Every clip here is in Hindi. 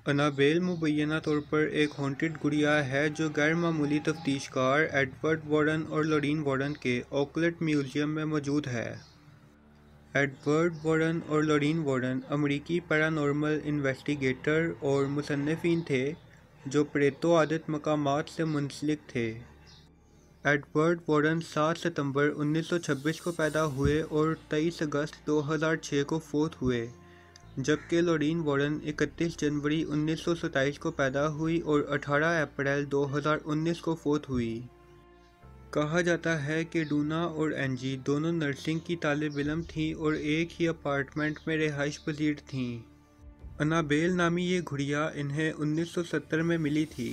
अनाबेल मुबैना तौर पर एक हॉन्टेड गुड़िया है जो गैर मामूली तफ्तीशकार एडवर्ड वॉर्डन और लॉरीन वॉर्डन के ऑकलट म्यूज़ियम में मौजूद है। एडवर्ड वॉर्डन और लॉरीन वॉर्डन अमरीकी पैरानॉर्मल इन्वेस्टिगेटर और मुसन्निफ़ीन थे जो प्रेतो आदत मकामात से मुंसलिक थे। एडवर्ड वॉर्डन 7 सितंबर 1926 को पैदा हुए और 23 अगस्त 2006 को फोत हुए, जबकि लॉरीन वॉर्डन 31 जनवरी 1927 को पैदा हुई और 18 अप्रैल 2019 को फोत हुई। कहा जाता है कि डूना और एंजी दोनों नर्सिंग की तालिब इल्म थीं और एक ही अपार्टमेंट में रिहाइश पजीर थीं। अनाबेल नामी ये गुड़िया इन्हें 1970 में मिली थी।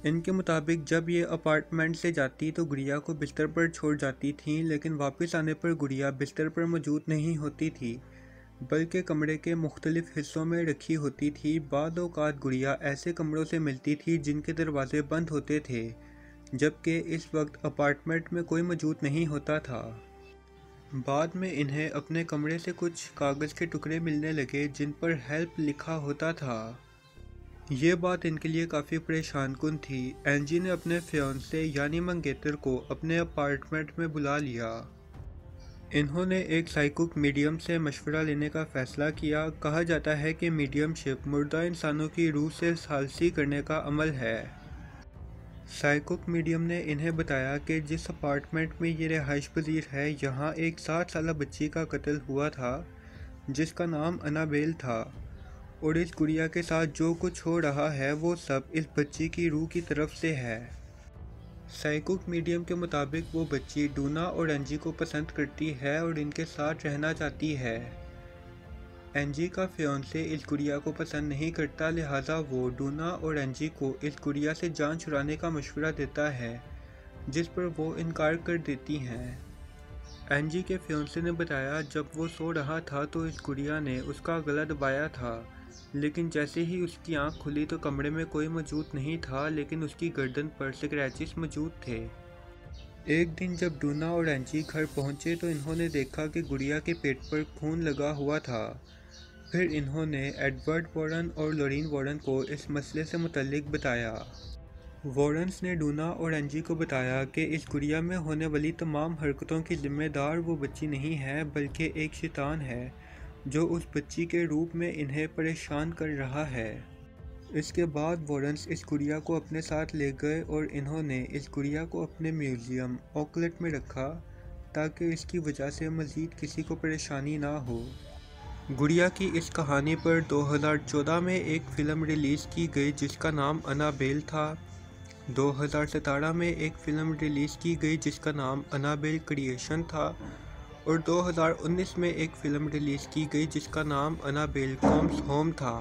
इनके मुताबिक जब ये अपार्टमेंट से जाती तो गुड़िया को बिस्तर पर छोड़ जाती थीं, लेकिन वापस आने पर गुड़िया बिस्तर पर मौजूद नहीं होती थी बल्कि कमरे के मुख्तलिफ हिस्सों में रखी होती थी। बाद औक़ात गुड़िया ऐसे कमरों से मिलती थी जिनके दरवाजे बंद होते थे, जबकि इस वक्त अपार्टमेंट में कोई मौजूद नहीं होता था। बाद में इन्हें अपने कमरे से कुछ कागज़ के टुकड़े मिलने लगे जिन पर हेल्प लिखा होता था। ये बात इनके लिए काफ़ी परेशान कुन थी। एंजी ने अपने फियांसे यानी मंगेतर को अपने अपार्टमेंट में बुला लिया। इन्होंने एक साइकिक मीडियम से मशवरा लेने का फ़ैसला किया। कहा जाता है कि मीडियमशिप मुर्दा इंसानों की रूह से सालसी करने का अमल है। साइकिक मीडियम ने इन्हें बताया कि जिस अपार्टमेंट में ये रिहाइश पजीर है, यहाँ एक 7 साल बच्ची का कत्ल हुआ था जिसका नाम अनाबेल था, और इस गुड़िया के साथ जो कुछ हो रहा है वो सब इस बच्ची की रूह की तरफ से है। साइकिक मीडियम के मुताबिक वो बच्ची डूना और एंजी को पसंद करती है और इनके साथ रहना चाहती है। एंजी का फियांसे इस गुड़िया को पसंद नहीं करता, लिहाजा वो डूना और एंजी को इस गुड़िया से जान छुड़ाने का मशवरा देता है, जिस पर वो इनकार कर देती हैं। एंजी के फियांसे ने बताया जब वो सो रहा था तो इस गुड़िया ने उसका गला दबाया था, लेकिन जैसे ही उसकी आंख खुली तो कमरे में कोई मौजूद नहीं था, लेकिन उसकी गर्दन पर स्क्रैचेस मौजूद थे। एक दिन जब डूना और एंजी घर पहुंचे तो इन्होंने देखा कि गुड़िया के पेट पर खून लगा हुआ था। फिर इन्होंने एडवर्ड वॉर्डन और लॉरीन वॉर्डन को इस मसले से मुतल्लिक बताया। वॉर्डन्स ने डूना और एंजी को बताया कि इस गुड़िया में होने वाली तमाम हरकतों की जिम्मेदार वो बच्ची नहीं है बल्कि एक शैतान है जो उस बच्ची के रूप में इन्हें परेशान कर रहा है। इसके बाद वॉर्डन्स इस गुड़िया को अपने साथ ले गए और इन्होंने इस गुड़िया को अपने म्यूज़ियम ऑकलट में रखा ताकि इसकी वजह से मज़ीद किसी को परेशानी ना हो। गुड़िया की इस कहानी पर 2014 में एक फ़िल्म रिलीज़ की गई जिसका नाम अनाबेल था। 2017 में एक फ़िल्म रिलीज़ की गई जिसका नाम अनाबेल क्रिएशन था और 2019 में एक फ़िल्म रिलीज़ की गई जिसका नाम अनाबेल कम्स होम था।